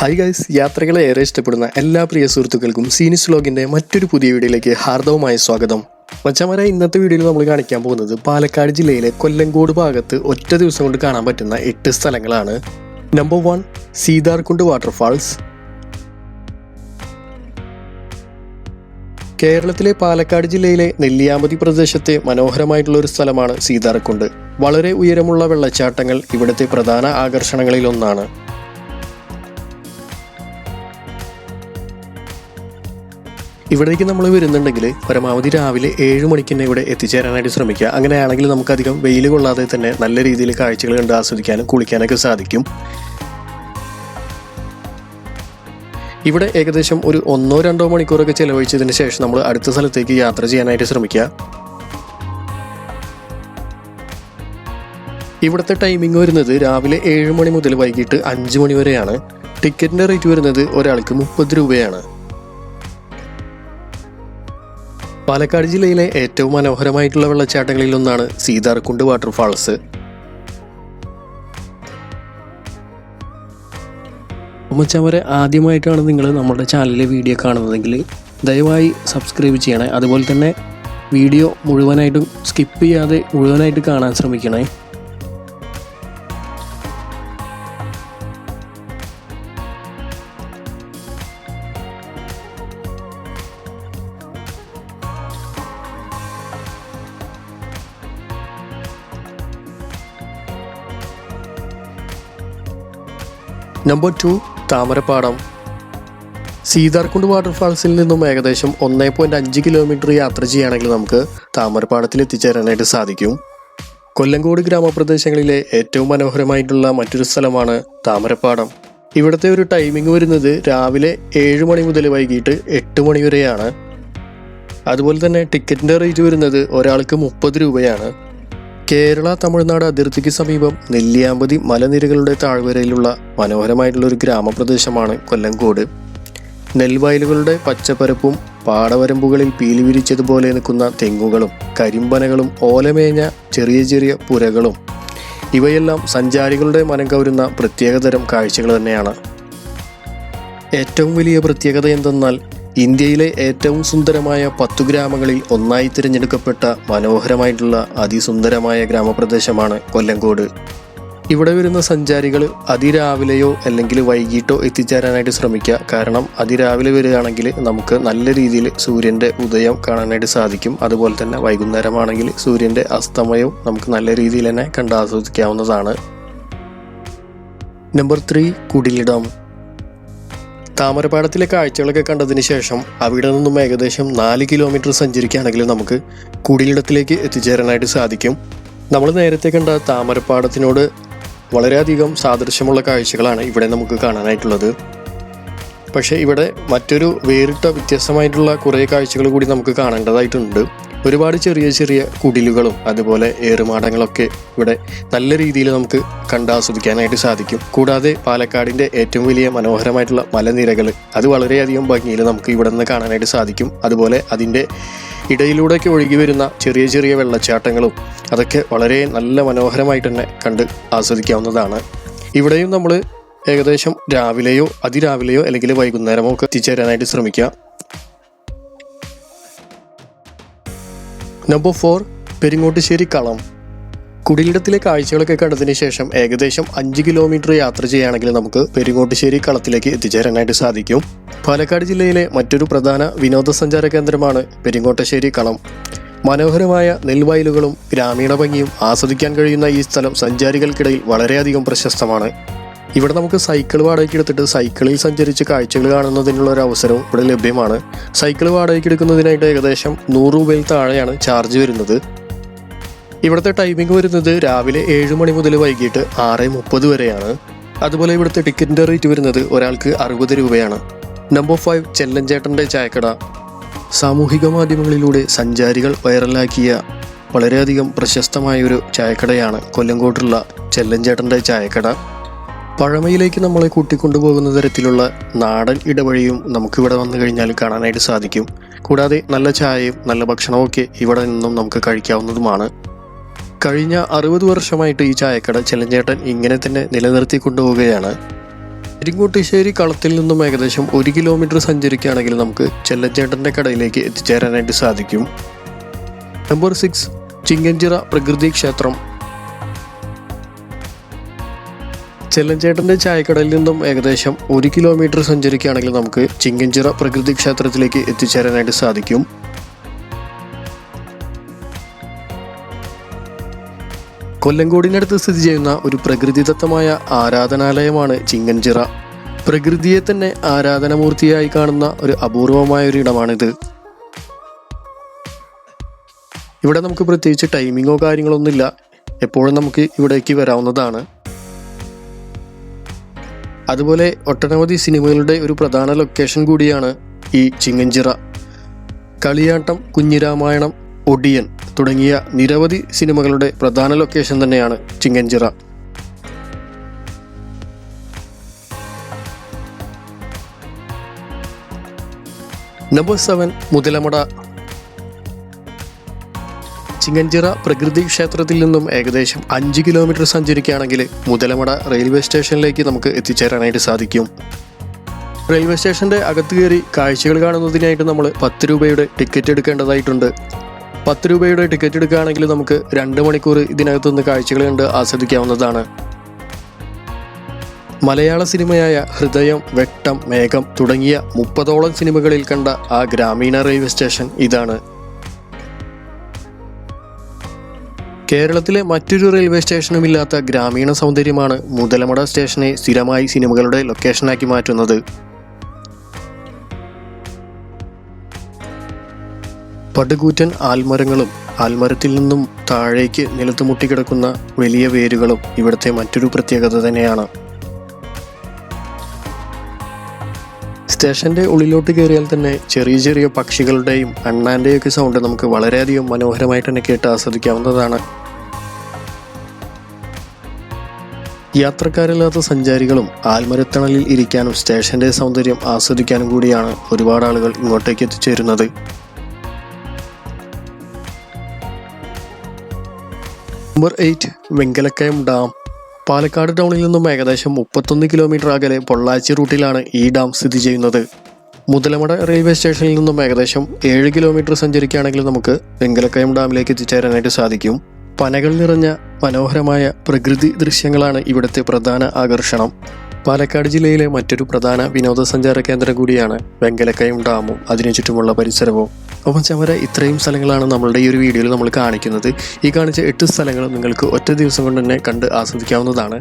Hi guys, യാത്രകളെ ഏറെ ഇഷ്ടപ്പെടുന്ന എല്ലാ പ്രിയ സുഹൃത്തുക്കൾക്കും സീനിസ് വ്ലോഗിൻ്റെ മറ്റൊരു പുതിയ വീഡിയോയിലേക്ക് ഹാർദവമായ സ്വാഗതം. മച്ചാമാരെ, ഇന്നത്തെ വീഡിയോയിൽ നമ്മൾ കാണിക്കാൻ പോകുന്നത് പാലക്കാട് ജില്ലയിലെ കൊല്ലങ്കോട് ഭാഗത്ത് ഒറ്റ ദിവസം കൊണ്ട് കാണാൻ പറ്റുന്ന 8 സ്ഥലങ്ങളാണ്. Number 1, Seetharkund waterfalls. കേരളത്തിലെ പാലക്കാട് ജില്ലയിലെ നെല്ലിയാമ്പതി പ്രദേശത്തെ മനോഹരമായിട്ടുള്ള ഒരു സ്ഥലമാണ് സീതാർകുണ്ട്. വളരെ ഉയരമുള്ള വെള്ളച്ചാട്ടങ്ങൾ ഇവിടുത്തെ പ്രധാന ആകർഷണങ്ങളിലൊന്നാണ്. ഇവിടേക്ക് നമ്മൾ വരുന്നുണ്ടെങ്കിൽ പരമാവധി രാവിലെ 7 മണിക്ക് തന്നെ ഇവിടെ എത്തിച്ചേരാനായിട്ട് ശ്രമിക്കുക. അങ്ങനെയാണെങ്കിൽ നമുക്കധികം വെയിൽ കൊള്ളാതെ തന്നെ നല്ല രീതിയിൽ കാഴ്ചകൾ കണ്ട് ആസ്വദിക്കാനും കുളിക്കാനൊക്കെ സാധിക്കും. ഇവിടെ ഏകദേശം ഒരു 1-2 മണിക്കൂറൊക്കെ ചിലവഴിച്ചതിന് ശേഷം നമ്മൾ അടുത്ത സ്ഥലത്തേക്ക് യാത്ര ചെയ്യാനായിട്ട് ശ്രമിക്കുക. ഇവിടുത്തെ ടൈമിംഗ് വരുന്നത് രാവിലെ 7 മണി മുതൽ വൈകിട്ട് 5 മണി വരെയാണ്. ടിക്കറ്റിൻ്റെ റേറ്റ് വരുന്നത് ഒരാൾക്ക് 30 രൂപയാണ്. പാലക്കാട് ജില്ലയിലെ ഏറ്റവും മനോഹരമായിട്ടുള്ള വെള്ളച്ചാട്ടങ്ങളിൽ ഒന്നാണ് സീതാർകുണ്ട് വാട്ടർഫാൾസ്. മച്ചാമാരെ, ആദ്യമായിട്ടാണ് നിങ്ങൾ നമ്മുടെ ചാനലിലെ വീഡിയോ കാണുന്നതെങ്കിൽ ദയവായി സബ്സ്ക്രൈബ് ചെയ്യണേ. അതുപോലെ തന്നെ വീഡിയോ മുഴുവനായിട്ടും സ്കിപ്പ് ചെയ്യാതെ മുഴുവനായിട്ട് കാണാൻ ശ്രമിക്കണേ. നമ്പർ 2, താമരപ്പാടം. സീതാർകുണ്ട് വാട്ടർഫാൾസിൽ നിന്നും ഏകദേശം 1.5 കിലോമീറ്റർ യാത്ര ചെയ്യുകയാണെങ്കിൽ നമുക്ക് താമരപ്പാടത്തിൽ എത്തിച്ചേരാനായിട്ട് സാധിക്കും. കൊല്ലങ്കോട് ഗ്രാമപ്രദേശങ്ങളിലെ ഏറ്റവും മനോഹരമായിട്ടുള്ള മറ്റൊരു സ്ഥലമാണ് താമരപ്പാടം. ഇവിടുത്തെ ഒരു ടൈമിംഗ് വരുന്നത് രാവിലെ 7 മണി മുതൽ വൈകിട്ട് 8 മണി വരെയാണ്. അതുപോലെ തന്നെ ടിക്കറ്റിൻ്റെ റേറ്റ് വരുന്നത് ഒരാൾക്ക് 30 രൂപയാണ്. കേരള തമിഴ്നാട് അതിർത്തിക്ക് സമീപം നെല്ലിയാമ്പതി മലനിരകളുടെ താഴ്വരയിലുള്ള മനോഹരമായിട്ടുള്ള ഒരു ഗ്രാമപ്രദേശമാണ് കൊല്ലങ്കോട്. നെൽവയലുകളുടെ പച്ചപ്പരപ്പും പാടവരമ്പുകളിൽ പീലി വിരിച്ചതുപോലെ നിൽക്കുന്ന തെങ്ങുകളും കരിമ്പനകളും ഓലമേഞ്ഞ ചെറിയ ചെറിയ പുരകളും ഇവയെല്ലാം സഞ്ചാരികളുടെ മനം കവരുന്ന പ്രത്യേകതരം കാഴ്ചകൾ തന്നെയാണ്. ഏറ്റവും വലിയ പ്രത്യേകത എന്തെന്നാൽ ഇന്ത്യയിലെ ഏറ്റവും സുന്ദരമായ 10 ഗ്രാമങ്ങളിൽ ഒന്നായി തിരഞ്ഞെടുക്കപ്പെട്ട മനോഹരമായിട്ടുള്ള അതിസുന്ദരമായ ഗ്രാമപ്രദേശമാണ് കൊല്ലങ്കോട്. ഇവിടെ വരുന്ന സഞ്ചാരികൾ അതിരാവിലെയോ അല്ലെങ്കിൽ വൈകിട്ടോ എത്തിച്ചേരാനായിട്ട് ശ്രമിക്കുക. കാരണം അതിരാവിലെ വരികയാണെങ്കിൽ നമുക്ക് നല്ല രീതിയിൽ സൂര്യൻ്റെ ഉദയം കാണാനായിട്ട് സാധിക്കും. അതുപോലെ തന്നെ വൈകുന്നേരമാണെങ്കിൽ സൂര്യൻ്റെ അസ്തമയവും നമുക്ക് നല്ല രീതിയിൽ തന്നെ കണ്ട് ആസ്വദിക്കാവുന്നതാണ്. നമ്പർ 3, കുടിലിടം. താമരപ്പാടത്തിലെ കാഴ്ചകളൊക്കെ കണ്ടതിന് ശേഷം അവിടെ നിന്നും ഏകദേശം 4 കിലോമീറ്റർ സഞ്ചരിക്കുകയാണെങ്കിൽ നമുക്ക് കുടിലിടത്തിലേക്ക് എത്തിച്ചേരാനായിട്ട് സാധിക്കും. നമ്മൾ നേരത്തെ കണ്ട താമരപ്പാടത്തിനോട് വളരെയധികം സാദൃശ്യമുള്ള കാഴ്ചകളാണ് ഇവിടെ നമുക്ക് കാണാനായിട്ടുള്ളത്. പക്ഷേ ഇവിടെ മറ്റൊരു വേറിട്ട വ്യത്യസ്തമായിട്ടുള്ള കുറേ കാഴ്ചകൾ കൂടി നമുക്ക് കാണേണ്ടതായിട്ടുണ്ട്. ഒരുപാട് ചെറിയ ചെറിയ കുടിലുകളും അതുപോലെ ഏറുമാടങ്ങളൊക്കെ ഇവിടെ നല്ല രീതിയിൽ നമുക്ക് കണ്ടാസ്വദിക്കാനായിട്ട് സാധിക്കും. കൂടാതെ പാലക്കാടിൻ്റെ ഏറ്റവും വലിയ മനോഹരമായിട്ടുള്ള മലനിരകൾ അത് വളരെയധികം ഭംഗിയിൽ നമുക്ക് ഇവിടെ നിന്ന് കാണാനായിട്ട് സാധിക്കും. അതുപോലെ അതിൻ്റെ ഇടയിലൂടെയൊക്കെ ഒഴുകി വരുന്ന ചെറിയ ചെറിയ വെള്ളച്ചാട്ടങ്ങളും അതൊക്കെ വളരെ നല്ല മനോഹരമായിട്ട് തന്നെ കണ്ട് ആസ്വദിക്കാവുന്നതാണ്. ഇവിടെയും നമ്മൾ ഏകദേശം രാവിലെയോ അതിരാവിലെയോ അല്ലെങ്കിൽ വൈകുന്നേരമോ ഒക്കെ എത്തിച്ചേരാനായിട്ട് ശ്രമിക്കുക. നമ്പർ 4, പെരിങ്ങോട്ടുശ്ശേരി കളം. കുടിലിടത്തിലെ കാഴ്ചകളൊക്കെ കണ്ടതിന് ശേഷം ഏകദേശം 5 കിലോമീറ്റർ യാത്ര ചെയ്യുകയാണെങ്കിൽ നമുക്ക് പെരിങ്ങോട്ടുശ്ശേരി കളത്തിലേക്ക് എത്തിച്ചേരാനായിട്ട് സാധിക്കും. പാലക്കാട് ജില്ലയിലെ മറ്റൊരു പ്രധാന വിനോദസഞ്ചാര കേന്ദ്രമാണ് പെരിങ്ങോട്ടുശ്ശേരി കളം. മനോഹരമായ നെൽവയലുകളും ഗ്രാമീണ ഭംഗിയും ആസ്വദിക്കാൻ കഴിയുന്ന ഈ സ്ഥലം സഞ്ചാരികൾക്കിടയിൽ വളരെയധികം പ്രശസ്തമാണ്. ഇവിടെ നമുക്ക് സൈക്കിൾ വാടകയ്ക്ക് എടുത്തിട്ട് സൈക്കിളിൽ സഞ്ചരിച്ച് കാഴ്ചകൾ കാണുന്നതിനുള്ള ഒരു അവസരവും ഇവിടെ ലഭ്യമാണ്. സൈക്കിൾ വാടകയ്ക്ക് എടുക്കുന്നതിനായിട്ട് ഏകദേശം 100 രൂപയിൽ താഴെയാണ് ചാർജ് വരുന്നത്. ഇവിടുത്തെ ടൈമിംഗ് വരുന്നത് രാവിലെ 7 മണി മുതൽ വൈകിട്ട് 6:30 വരെയാണ്. അതുപോലെ ഇവിടുത്തെ ടിക്കറ്റിൻ്റെ റേറ്റ് വരുന്നത് ഒരാൾക്ക് 60 രൂപയാണ്. നമ്പർ 5, ചെല്ലഞ്ചേട്ടൻ്റെ ചായക്കട. സാമൂഹിക മാധ്യമങ്ങളിലൂടെ സഞ്ചാരികൾ വൈറലാക്കിയ വളരെയധികം പ്രശസ്തമായൊരു ചായക്കടയാണ് കൊല്ലങ്കോട്ടുള്ള ചെല്ലഞ്ചേട്ടൻ്റെ ചായക്കട. പഴമയിലേക്ക് നമ്മളെ കൂട്ടിക്കൊണ്ടുപോകുന്ന തരത്തിലുള്ള നാടൻ ഇടവഴിയും നമുക്കിവിടെ വന്നു കഴിഞ്ഞാൽ കാണാനായിട്ട് സാധിക്കും. കൂടാതെ നല്ല ചായയും നല്ല ഭക്ഷണവും ഒക്കെ ഇവിടെ നിന്നും നമുക്ക് കഴിക്കാവുന്നതുമാണ്. കഴിഞ്ഞ 60 വർഷമായിട്ട് ഈ ചായക്കട ചെല്ലഞ്ചേട്ടൻ ഇങ്ങനെ തന്നെ നിലനിർത്തി കൊണ്ടുപോവുകയാണ്. പെരിങ്ങോട്ടുശ്ശേരി കളത്തിൽ നിന്നും ഏകദേശം 1 കിലോമീറ്റർ സഞ്ചരിക്കുകയാണെങ്കിൽ നമുക്ക് ചെല്ലച്ചേട്ടൻ്റെ കടയിലേക്ക് എത്തിച്ചേരാനായിട്ട് സാധിക്കും. നമ്പർ 6 ചിങ്ങഞ്ചിറ പ്രകൃതി ക്ഷേത്രം. ചെല്ലഞ്ചേട്ടൻ്റെ ചായക്കടയിൽ നിന്നും ഏകദേശം 1 കിലോമീറ്റർ സഞ്ചരിക്കുകയാണെങ്കിൽ നമുക്ക് ചിങ്ങഞ്ചിറ പ്രകൃതി ക്ഷേത്രത്തിലേക്ക് എത്തിച്ചേരാനായിട്ട് സാധിക്കും. കൊല്ലങ്കോടിനടുത്ത് സ്ഥിതി ചെയ്യുന്ന ഒരു പ്രകൃതിദത്തമായ ആരാധനാലയമാണ് ചിങ്ങഞ്ചിറ. പ്രകൃതിയെ തന്നെ ആരാധനാമൂർത്തിയായി കാണുന്ന ഒരു അപൂർവമായ ഒരു ഇടമാണിത്. ഇവിടെ നമുക്ക് പ്രത്യേകിച്ച് ടൈമിങ്ങോ കാര്യങ്ങളൊന്നുമില്ല, എപ്പോഴും നമുക്ക് ഇവിടേക്ക് വരാവുന്നതാണ്. അതുപോലെ ഒട്ടനവധി സിനിമകളുടെ ഒരു പ്രധാന ലൊക്കേഷൻ കൂടിയാണ് ഈ ചിങ്ങഞ്ചിറ. കളിയാട്ടം, കുഞ്ഞിരാമായണം, ഒടിയൻ തുടങ്ങിയ നിരവധി സിനിമകളുടെ പ്രധാന ലൊക്കേഷൻ തന്നെയാണ് ചിങ്ങഞ്ചിറ. നമ്പർ 7 മുതലമട. ചിങ്ങഞ്ചിറ പ്രകൃതി ക്ഷേത്രത്തിൽ നിന്നും ഏകദേശം 5 കിലോമീറ്റർ സഞ്ചരിക്കുകയാണെങ്കിൽ മുതലമട റെയിൽവേ സ്റ്റേഷനിലേക്ക് നമുക്ക് എത്തിച്ചേരാനായിട്ട് സാധിക്കും. റെയിൽവേ സ്റ്റേഷൻ്റെ അകത്ത് കയറി കാഴ്ചകൾ കാണുന്നതിനായിട്ട് നമ്മൾ 10 രൂപയുടെ ടിക്കറ്റ് എടുക്കേണ്ടതായിട്ടുണ്ട്. 10 രൂപയുടെ ടിക്കറ്റ് എടുക്കുകയാണെങ്കിൽ നമുക്ക് 2 മണിക്കൂർ ഇതിനകത്തുനിന്ന് കാഴ്ചകൾ കണ്ട് ആസ്വദിക്കാവുന്നതാണ്. മലയാള സിനിമയായ ഹൃദയം, വെട്ടം, മേഘം തുടങ്ങിയ 30ഓളം സിനിമകളിൽ കണ്ട ആ ഗ്രാമീണ റെയിൽവേ സ്റ്റേഷൻ ഇതാണ്. കേരളത്തിലെ മറ്റൊരു റെയിൽവേ സ്റ്റേഷനും ഇല്ലാത്ത ഗ്രാമീണ സൗന്ദര്യമാണ് മുതലമട സ്റ്റേഷനെ സ്ഥിരമായി സിനിമകളുടെ ലൊക്കേഷനാക്കി മാറ്റുന്നത്. പടുകൂറ്റൻ ആൽമരങ്ങളും ആൽമരത്തിൽ നിന്നും താഴേക്ക് നിലത്ത് മുട്ടിക്കിടക്കുന്ന വലിയ വേരുകളും ഇവിടുത്തെ മറ്റൊരു പ്രത്യേകത തന്നെയാണ്. സ്റ്റേഷൻ്റെ ഉള്ളിലോട്ട് കയറിയാൽ തന്നെ ചെറിയ ചെറിയ പക്ഷികളുടെയും അണ്ണാൻ്റെയൊക്കെ സൗണ്ട് നമുക്ക് വളരെയധികം മനോഹരമായിട്ട് തന്നെ കേട്ട് ആസ്വദിക്കാവുന്നതാണ്. യാത്രക്കാരില്ലാത്ത സഞ്ചാരികളും ആൽമരത്തണലിൽ ഇരിക്കാനും സ്റ്റേഷൻ്റെ സൗന്ദര്യം ആസ്വദിക്കാനും കൂടിയാണ് ഒരുപാട് ആളുകൾ ഇങ്ങോട്ടേക്ക് എത്തിച്ചേരുന്നത്. Number 8 വെങ്കലക്കയം dam. പാലക്കാട് ടൗണിൽ നിന്നും ഏകദേശം 31 കിലോമീറ്റർ അകലെ പൊള്ളാച്ചി റൂട്ടിലാണ് ഈ ഡാം സ്ഥിതി ചെയ്യുന്നത്. മുതലമട റെയിൽവേ സ്റ്റേഷനിൽ നിന്നും ഏകദേശം 7 കിലോമീറ്റർ സഞ്ചരിക്കുകയാണെങ്കിൽ നമുക്ക് വെങ്കലക്കയം ഡാമിലേക്ക് എത്തിച്ചേരാനായിട്ട് സാധിക്കും. പനകൾ നിറഞ്ഞ മനോഹരമായ പ്രകൃതി ദൃശ്യങ്ങളാണ് ഇവിടുത്തെ പ്രധാന ആകർഷണം. പാലക്കാട് ജില്ലയിലെ മറ്റൊരു പ്രധാന വിനോദസഞ്ചാര കേന്ദ്രം കൂടിയാണ് വെങ്കലക്കയം ഡാമും അതിനു ചുറ്റുമുള്ള പരിസരവും. അപ്പം ചമര ഇത്രയും സ്ഥലങ്ങളാണ് നമ്മളുടെ ഈ ഒരു വീഡിയോയിൽ നമ്മൾ കാണിക്കുന്നത്. ഈ കാണിച്ച 8 സ്ഥലങ്ങൾ നിങ്ങൾക്ക് ഒറ്റ ദിവസം കൊണ്ട് തന്നെ കണ്ട് ആസ്വദിക്കാവുന്നതാണ്.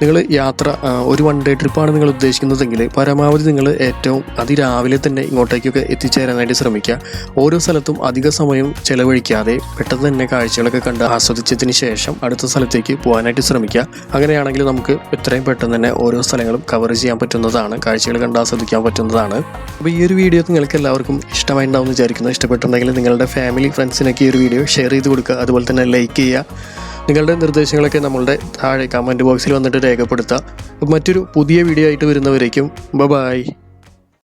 നിങ്ങൾ യാത്ര ഒരു 1 ഡേ ട്രിപ്പാണ് നിങ്ങൾ ഉദ്ദേശിക്കുന്നതെങ്കിൽ പരമാവധി നിങ്ങൾ ഏറ്റവും അതിരാവിലെ തന്നെ ഇങ്ങോട്ടേക്കൊക്കെ എത്തിച്ചേരാനായിട്ട് ശ്രമിക്കുക. ഓരോ സ്ഥലത്തും അധിക സമയം ചെലവഴിക്കാതെ പെട്ടെന്ന് തന്നെ കാഴ്ചകളൊക്കെ കണ്ട് ആസ്വദിച്ചതിന് ശേഷം അടുത്ത സ്ഥലത്തേക്ക് പോകാനായിട്ട് ശ്രമിക്കുക. അങ്ങനെയാണെങ്കിൽ നമുക്ക് എത്രയും പെട്ടെന്ന് തന്നെ ഓരോ സ്ഥലങ്ങളും കവർ ചെയ്യാൻ പറ്റുന്നതാണ്, കാഴ്ചകൾ കണ്ട് ആസ്വദിക്കാൻ പറ്റുന്നതാണ്. അപ്പോൾ ഈ ഒരു വീഡിയോ നിങ്ങൾക്ക് എല്ലാവർക്കും ഇഷ്ടമായിട്ടുണ്ടാവും എന്ന് വിചാരിക്കുന്നു. ഇഷ്ടപ്പെട്ടുണ്ടെങ്കിൽ നിങ്ങളുടെ ഫാമിലി ഫ്രണ്ട്സിനൊക്കെ ഈ ഒരു വീഡിയോ ഷെയർ ചെയ്ത് കൊടുക്കുക. അതുപോലെ തന്നെ ലൈക്ക് ചെയ്യുക. നിങ്ങളുടെ നിർദ്ദേശങ്ങളൊക്കെ നമ്മളുടെ താഴെ കമൻറ്റ് ബോക്സിൽ വന്നിട്ട് രേഖപ്പെടുത്തുക. മറ്റൊരു പുതിയ വീഡിയോ ആയിട്ട് വരുന്നവരേക്കും ബൈ.